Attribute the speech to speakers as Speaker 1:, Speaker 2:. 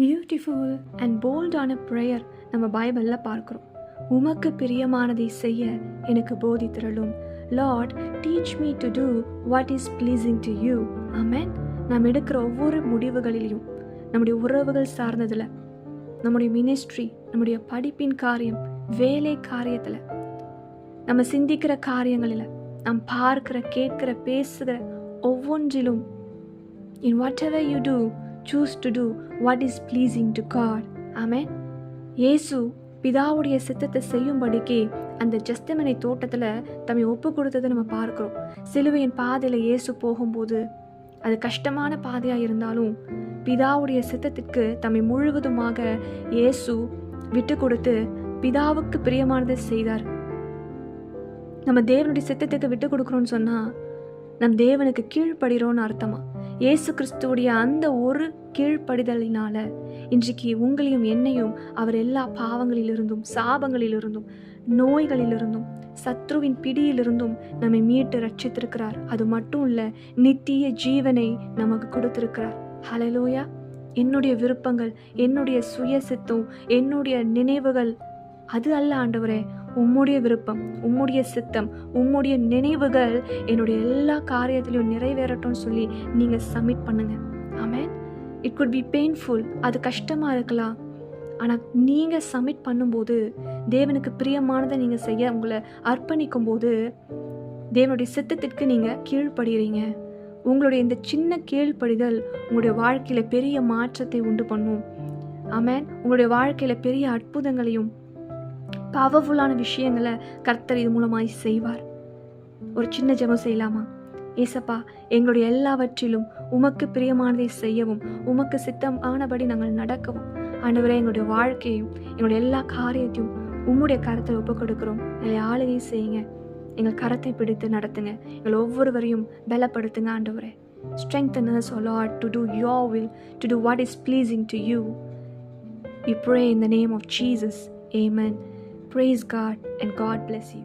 Speaker 1: Beautiful and போல்டான prayer நம்ம பைபிளில் பார்க்குறோம். உமக்கு பிரியமானதை செய்ய எனக்கு போதித்திரளும். Lord, teach me to do what is pleasing to you. Amen. நாம் எடுக்கிற ஒவ்வொரு முடிவுகளிலையும், நம்முடைய உறவுகள் சார்ந்ததில், நம்முடைய மினிஸ்ட்ரி, நம்முடைய படிப்பின் காரியம், வேலை காரியத்தில், நம்ம சிந்திக்கிற காரியங்களில், நாம் பார்க்கிற, கேட்கிற, பேசுகிற ஒவ்வொன்றிலும், in whatever you do, choose to do what is pleasing to God. ஆமென். இயேசு பிதாவுடைய சித்தத்தை செய்யும்படிக்கு அந்த ஜெத்செமனே தோட்டத்தில் தம்மை ஒப்பு கொடுத்ததை நம்ம பார்க்கிறோம். சிலுவையின் பாதையில் இயேசு போகும்போது அது கஷ்டமான பாதையாக இருந்தாலும் பிதாவுடைய சித்தத்திற்கு தம்மை முழுவதுமாக இயேசு விட்டு கொடுத்து பிதாவுக்கு பிரியமானதை செய்தார். நம்ம தேவனுடைய சித்தத்துக்கு விட்டு கொடுக்குறோன்னு சொன்னால் நம் தேவனுக்கு கீழ்ப்படுகிறோன்னு அர்த்தமா? இயேசு கிறிஸ்துவுடைய அந்த ஒரு கீழ்ப்படிதலினால இன்றைக்கு உங்களையும் என்னையும் அவர் எல்லா பாவங்களிலிருந்தும், சாபங்களிலிருந்தும், நோய்களிலிருந்தும், சத்ருவின் பிடியிலிருந்தும் நம்மை மீட்டு ரட்சித்திருக்கிறார். அது மட்டும் இல்லை, நித்திய ஜீவனை நமக்கு கொடுத்திருக்கிறார். ஹல்லேலூயா. என்னுடைய விருப்பங்கள், என்னுடைய சுய சித்தம், என்னுடைய நினைவுகள் அது அல்ல ஆண்டவரே. உம்முடைய விருப்பம், உம்முடைய சித்தம், உம்முடைய நினைவுகள் என்னுடைய எல்லா காரியத்திலையும் நிறைவேறட்டும்னு சொல்லி நீங்கள் சப்மிட் பண்ணுங்க. Amen. It could be painful. அது கஷ்டமாக இருக்கலாம். ஆனால் நீங்கள் சப்மிட் பண்ணும்போது, தேவனுக்கு பிரியமானதை நீங்கள் செய்ய உங்களை அர்ப்பணிக்கும் போது, தேவனுடைய சித்தத்திற்கு நீங்கள் கீழ்ப்படுகிறீங்க. உங்களுடைய இந்த சின்ன கீழ்ப்படிதல் உங்களுடைய வாழ்க்கையில் பெரிய மாற்றத்தை உண்டு பண்ணும். ஆமென். உங்களுடைய வாழ்க்கையில் பெரிய அற்புதங்களையும் பவர்ஃபுல்லான விஷயங்களை கர்த்தர் இது மூலமாய் செய்வார். ஒரு சின்ன ஜெபம் செய்யலாமா? ஏசப்பா, எங்களுடைய எல்லாவற்றிலும் உமக்கு பிரியமானதை செய்யவும், உமக்கு சித்தம் ஆனபடி நாங்கள் நடக்கவும், ஆண்டவரே, எங்களுடைய வாழ்க்கையும் எங்களுடைய எல்லா காரியத்தையும் உம்முடைய கரத்தில் ஒப்புக் கொடுக்கிறோம். எங்களை ஆளுகை செய்யுங்க. எங்கள் கரத்தை பிடித்து நடத்துங்க. எங்கள் ஒவ்வொருவரையும் பலப்படுத்துங்க ஆண்டவரே. Strengthen us, O Lord, to do your will, to do what is pleasing to you. We pray in the name of Jesus. Amen. Praise God and God bless you.